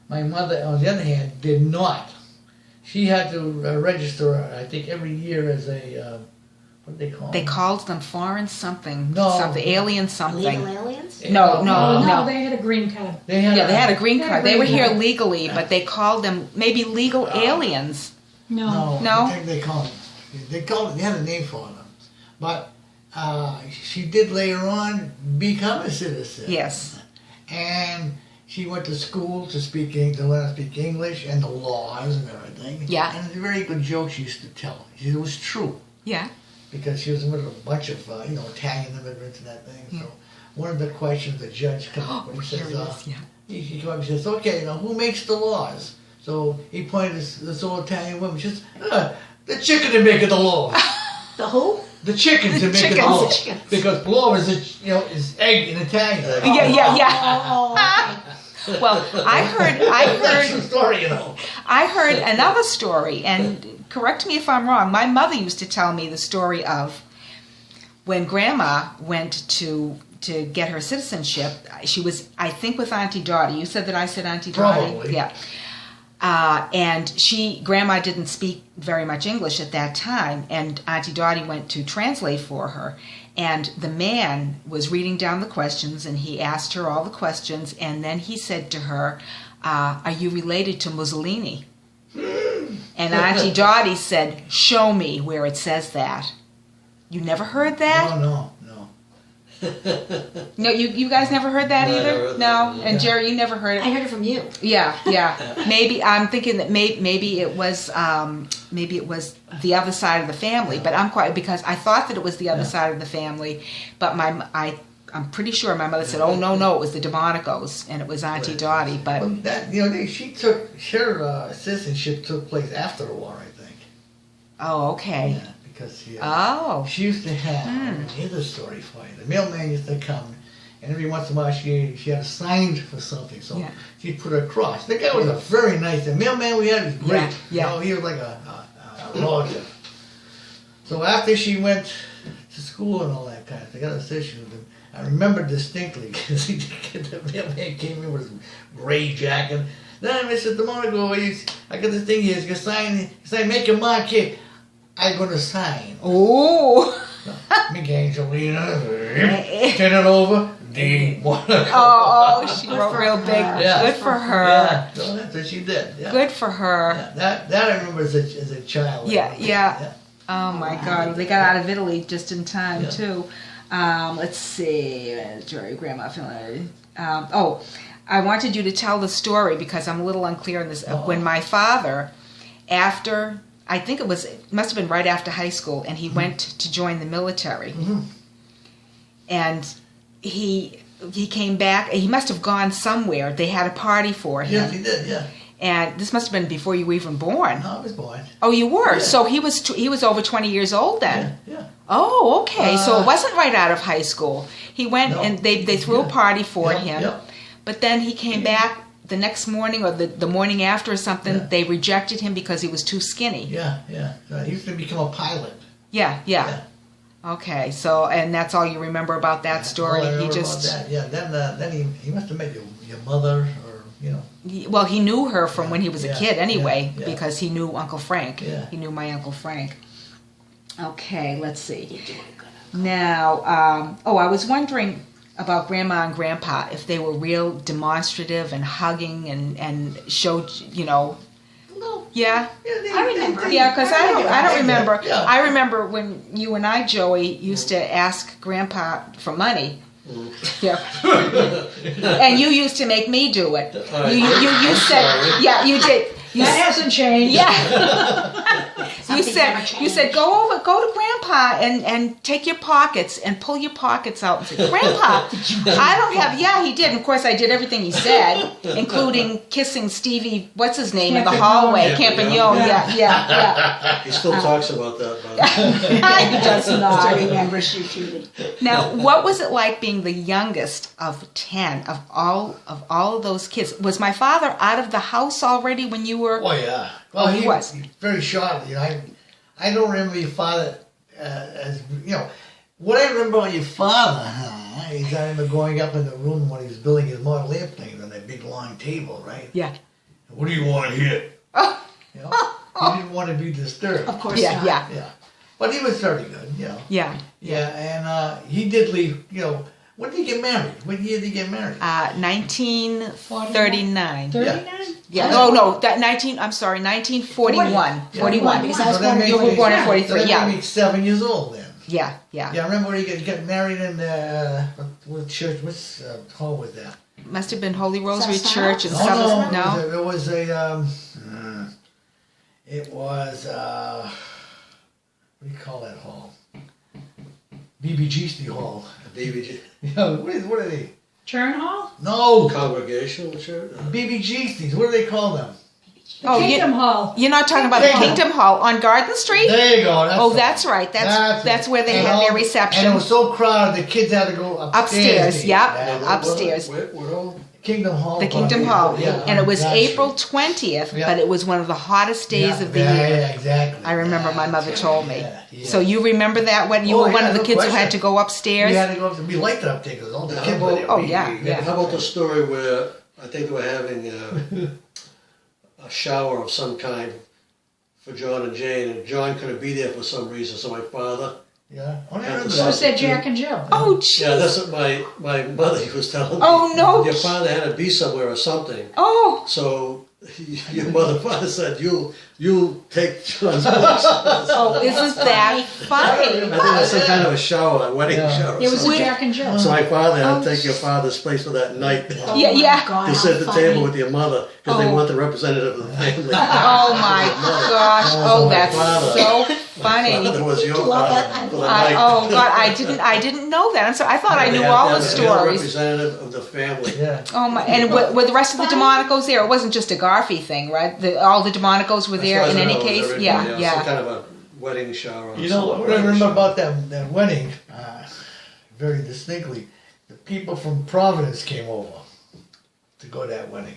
My mother, on the other hand, did not. She had to register, I think, every year as a, what do they call them? They called them foreign something. No. Something, alien something. Legal aliens? No. No, they had a green card. They had, They had a green card. They were here card. legally, but they called them maybe legal aliens. No. No? I think they had a name for them. But she did later on become a citizen. Yes. And she went to school to learn to speak English and the laws and everything. Yeah. And it's a very good joke she used to tell. It was true. Yeah. Because she was with a bunch of, Italian immigrants and that thing. So one of the questions the judge came up with, he says, he came up and says, okay, who makes the laws? So he pointed this old Italian woman. She says, the chicken to make the laws. The who? The chickens to make the laws. Because law is egg in Italian. Yeah. Well, I heard. That's the story, I heard another story, and correct me if I'm wrong. My mother used to tell me the story of when Grandma went to get her citizenship. She was, I think, with Auntie Dottie. You said that I said Auntie Dottie. Probably. Yeah. And Grandma didn't speak very much English at that time, and Auntie Dottie went to translate for her. And the man was reading down the questions, and he asked her all the questions, and then he said to her, are you related to Mussolini? And Auntie Dottie said, show me where it says that. You never heard that? No. No, you guys never heard that either? No? And Jerry, you never heard it? I heard it from you. Yeah. Maybe I'm thinking that maybe it was the other side of the family, but because I thought that it was the other side of the family, but I'm pretty sure my mother said, "Oh no, it was the Demonicos," and it was Auntie Dottie. But well, that she took her citizenship took place after the war, I think. Oh, okay. Yeah, because she used to have. Here's a story for you. The mailman used to come, and every once in a while she had a sign for something, so she put a cross. The guy was a very nice. The mailman we had was great. Yeah. He was like a relative. So after she went to school and all that kind of thing, I got a session with him. I remember distinctly because the mailman came in with his gray jacket. Then Mr. Demonaco, I got this thing here. He's gonna sign, make a mark here. I'm gonna sign. Oh. Angelina, turn it over. Oh, she wrote real big. Yeah. Good for her. Yeah, so that's what she did. Yeah. Good for her. Yeah, that I remember as a child. Yeah. Oh my God, they got out of Italy just in time too. Let's see, Jerry, Grandma. I wanted you to tell the story because I'm a little unclear on this. When my father, I think it must have been right after high school, and he went to join the military. Mm-hmm. And he came back. He must have gone somewhere. They had a party for him. Yes, he did. Yeah. And this must have been before you were even born. No, I was born. Oh, you were. Yeah. So he was over 20 years old then. Yeah. Oh, okay. So it wasn't right out of high school. He went and they threw a party for him. Yeah. But then he came back the next morning or the morning after or something. Yeah. They rejected him because he was too skinny. Yeah. He used to become a pilot. Yeah. Okay. So, and that's all you remember about that story? All I remember about that. Yeah. Then he must have met your mother or Well, he knew her from when he was a kid anyway, yeah. because he knew Uncle Frank. Yeah. He knew my Uncle Frank. Okay, let's see. Now, I was wondering about Grandma and Grandpa, if they were real demonstrative and hugging and showed, No. Yeah? I remember. Yeah, because I don't remember. Yeah. I remember when you and I, Joey, used to ask Grandpa for money. Yeah. And you used to make me do it. You said, yeah, you did. That hasn't changed. Yeah. you said go to Grandpa and take your pockets and pull your pockets out and say, Grandpa, I don't have. Yeah, he did. And of course, I did everything he said, including kissing Stevie, what's his name, in the hallway, Campagnone. Yeah. He still talks about that. He does not. I remember she cheated. Now, what was it like being the youngest of 10 of all of those kids? Was my father out of the house already when you were? Oh yeah. Well, he was very shortly. I don't remember your father as What I remember about your father, is I remember going up in the room when he was building his model airplane on that big long table, right? Yeah. What do you want to hear? Oh. You know, he didn't want to be disturbed. Of course Yeah, not. yeah, Yeah, but he was very good. You know. yeah. Yeah, and he did leave. You know, when did he get married? What year did he get married? 1939. 39? Yeah. Oh no, that 19. I'm sorry, 1941. 41. Because I was So that born in makes You were me- born in so 43. that Yeah. made me 7 years old then. Yeah. Yeah. Yeah, I remember when he got married in what church? Which hall was that? Must have been Holy Rosary South Church in No, Suffolk. no, No. it was it was what do you call that hall? BBG Hall. BBG, Yeah, what are they? Churn Hall? No, Congregational Church? BBG. What do they call them? The Oh, Kingdom Hall. You're not talking about the Kingdom. Kingdom Hall on Garden Street? There you go. That's Oh, the that's one. right. That's where they And had all- their reception. And it was so crowded, the kids had to go upstairs. Upstairs, to eat. yeah. Yeah. Upstairs. What hall? Kingdom Hall. The Kingdom Hall. Yeah, And it was on April Godfrey. 20th, Yeah. but it was one of the hottest days Yeah, of the yeah, year. Yeah, exactly. I remember my mother told me. Yeah, yeah. So you remember that when you Oh, were one yeah, of the no kids who question. had to go upstairs? We had to go up to be liked it up there because all the Now, kids how were about- there. Oh, yeah, yeah. How about the story where I think they were having a shower of some kind for John and Jane, and John couldn't be there for some reason, so my father. Yeah. Oh, I Yeah, remember the So that. was that Jack and Jill? Oh, jeez. Yeah, that's what my mother was telling me. Oh, no. Your father had to be somewhere or something. Oh, So your father said, "You take John's place." oh, isn't that funny? I think it was some kind of a shower, a wedding Yeah. shower. or It was a something. Jack and Jill. So my father had Oh, to take your father's place for that night Oh Yeah, my yeah. God, to how sit at the funny. table with your mother because they Oh. want the representative of the family. Oh my gosh! Oh, my that's father. so My funny. father was your Love father that. for the night. Oh God, I didn't know that. I'm sorry. I thought I They knew had all to the have stories. representative of the family. Yeah. Oh my! And were the rest of the Demonicos there? It wasn't just a Garfy thing, right? All the Demonicos were As there far as in I any know, it was case. everybody Yeah, else. yeah. Some kind of a wedding shower. or You know something. what I remember about that wedding very distinctly? The people from Providence came over to go to that wedding,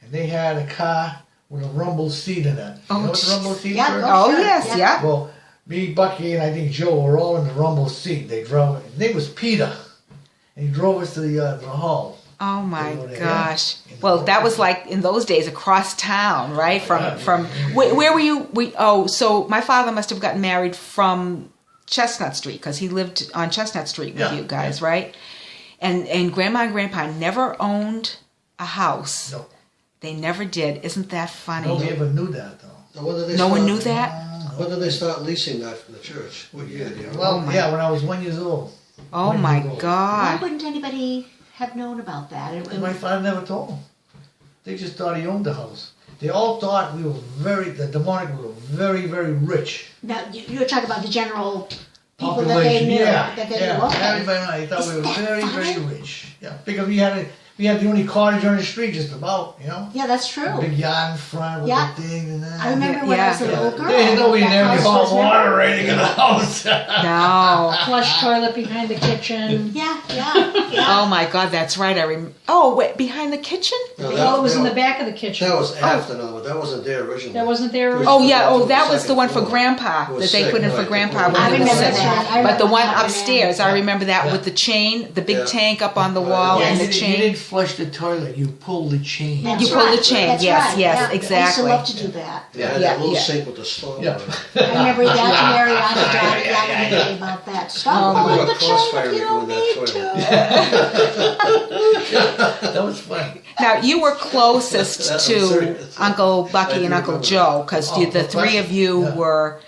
and they had a car with a rumble seat in it. You Oh, know what the rumble seat Yeah, is? oh, Oh sure, yes, yeah. yeah. Well, me, Bucky, and I think Joe were all in the rumble seat. They drove. His name was Peter, and he drove us to the hall. Oh my They go there, gosh! yeah. Well, that was like in those days across town, right? From where were you? So my father must have gotten married from Chestnut Street because he lived on Chestnut Street with Yeah, you guys, right? And Grandma and Grandpa never owned a house. No, They never did. Isn't that funny? nobody ever knew that though. Now, when did they No one start- knew that. When did they start leasing that from the church? What year? Do you know? Well, my- yeah, when I was 1 year old. Oh When my you go. Why God! wouldn't anybody have known about that? My father never told them. They just thought he owned the house. They all thought we were the demonic were very, very rich. Now, you're talking about the general people that they knew. Yeah, That they yeah. knew. Okay. Everybody, they thought we were Isn't that very, funny? very rich. Yeah, because we had the only cottage on the street, just about, you know. Yeah, that's true. Big yard in front with Yeah. the thing and that. I remember when I was a Yeah. little girl. There ain't nobody that there with house hot was water never- raining in the house. No. Flush toilet behind the kitchen. Yeah, yeah. Oh my God, that's right. I remember. Oh, wait, behind the kitchen? No, Oh, it was in the that- back of the kitchen. That was after, no, but that wasn't there originally. That wasn't there. It Oh was- yeah. Oh, that the was the one for second floor. Grandpa It was that they put in sick, for right. Grandpa when I he was remember sick. that. I But the remember one that, upstairs, I remember that Yeah. with the chain, the big Yeah. tank up on the Right. wall, Yes. and you, the didn't, you chain. didn't flush the toilet, you pulled the chain. That's You pull the right. chain, That's yes, right. yes, yeah. I exactly. used to love to do that. Yeah, had Yeah, that little yeah. sink with the stove Yeah. on it. I remember that Mary on the dad yelling at me about that. Stop We pulling were the chain crossfire if you don't doing need that to. That was funny. Now you were closest That was to serious. Uncle I Bucky do and Uncle remember Joe because Oh, the three of you yeah. were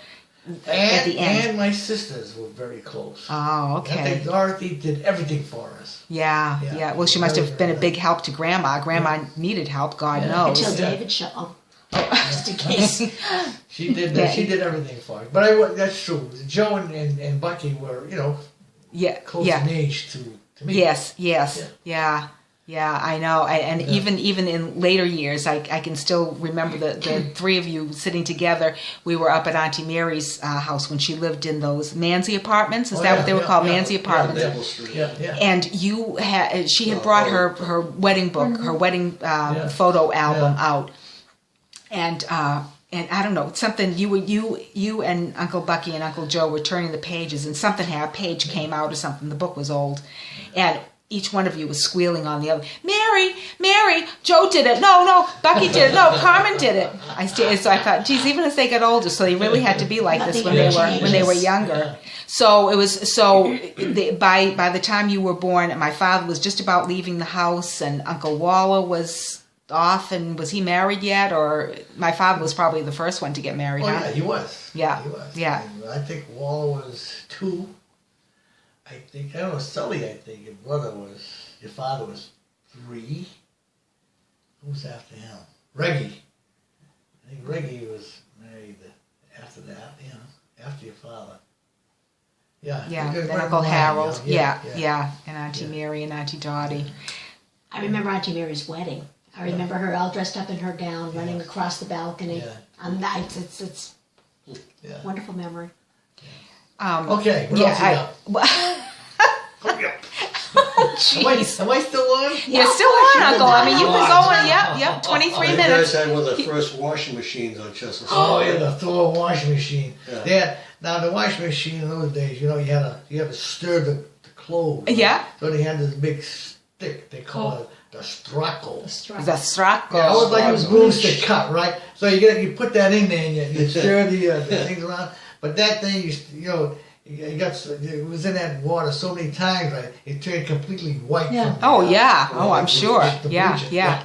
And, the end. and my sisters were very close. Oh, I okay. think Dorothy did everything for us. Yeah, Yeah. yeah. Well, she must have been a big help to Grandma. Grandma needed help, God Yeah. knows. Until Yeah. David showed up. Just in case. She did Yeah. she did everything for us. But that's true. Joe and Bucky were, Yeah, close yeah. in age to me. Yes, yes, Yeah. yeah, I know. And Yeah. even in later years, I can still remember the three of you sitting together. We were up at Auntie Mary's house when she lived in those Manzi apartments. Is Oh, that yeah, what they were yeah, called, yeah. Manzi Yeah, apartments? Maple Street. Yeah, yeah. And she had brought her wedding book, her wedding Yeah. photo album Yeah. out, and I don't know, something you and Uncle Bucky and Uncle Joe were turning the pages, and a page came out or something. The book was old, and each one of you was squealing on the other. Mary, Joe did it. No, Bucky did it. No, Carmen did it. So I thought, geez, even as they got older, so they really had to be like this when they were younger. So it was by the time you were born, my father was just about leaving the house, and Uncle Waller was off. And was he married yet? Or my father was probably the first one to get married. Oh, huh? yeah, he was. Yeah, He was. yeah. And I think Waller was 2. I don't know, Sully, I think, your father was 3. Who's after him? Reggie. I think Reggie was married after that, after your father. Yeah. Yeah, because then right Uncle in line, Harold. yeah. And Auntie Mary and Auntie Dottie. I remember Auntie Mary's wedding. I remember her all dressed up in her gown, running across the balcony. Yeah. And it's Yeah. wonderful memory. Okay, what else you got? Hurry up. Jeez. Am I still on? You're still on, Uncle. I mean, you've been going, yep, 23 You minutes. guys had one of the first washing machines on Chester Street. Oh, yeah, the Thor washing machine. Yeah. Now the washing machine in those days, you had to stir the clothes. Yeah. So they had this big stick. They call it the strackle. The Stracco. Yeah, it was like a broomstick cut, right? So you put that in there and you stir the things around. But that thing, it was in that water so many times, right? It turned completely white. Yeah. From the, Oh, yeah. Oh, I'm sure. the Yeah, bleaching. yeah.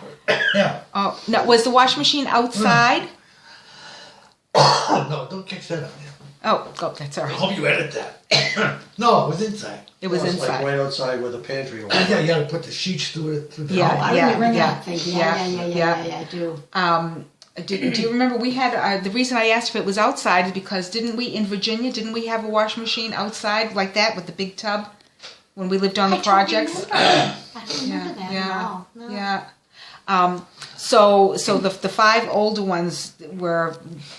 Yeah. Oh, no, was the washing machine outside? No, don't catch that up there. Oh, that's all I right. hope you edit that. No, it was inside. It was It's like inside. right outside where the pantry was. Yeah, you got to put the sheets through it. Through the Yeah, I yeah, remember yeah, that thing. yeah, Yeah, I do. Do you remember we had, the reason I asked if it was outside is because in Virginia, didn't we have a washing machine outside like that with the big tub when we lived on the projects? I don't remember that at all. No. Yeah. So the 5 older ones were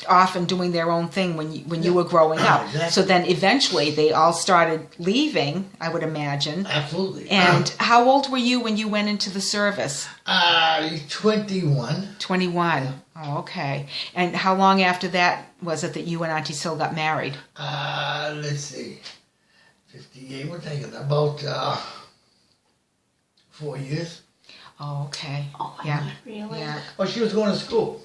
often doing their own thing when you were growing up. Exactly. So then eventually they all started leaving, I would imagine. Absolutely. And how old were you when you went into the service? 21. 21. Oh, okay. And how long after that was it that you and Auntie Sil got married? Let's see. 58. We're taking about 4 years. Oh, okay. Oh, Yeah. really? Yeah. Oh, she was going to school.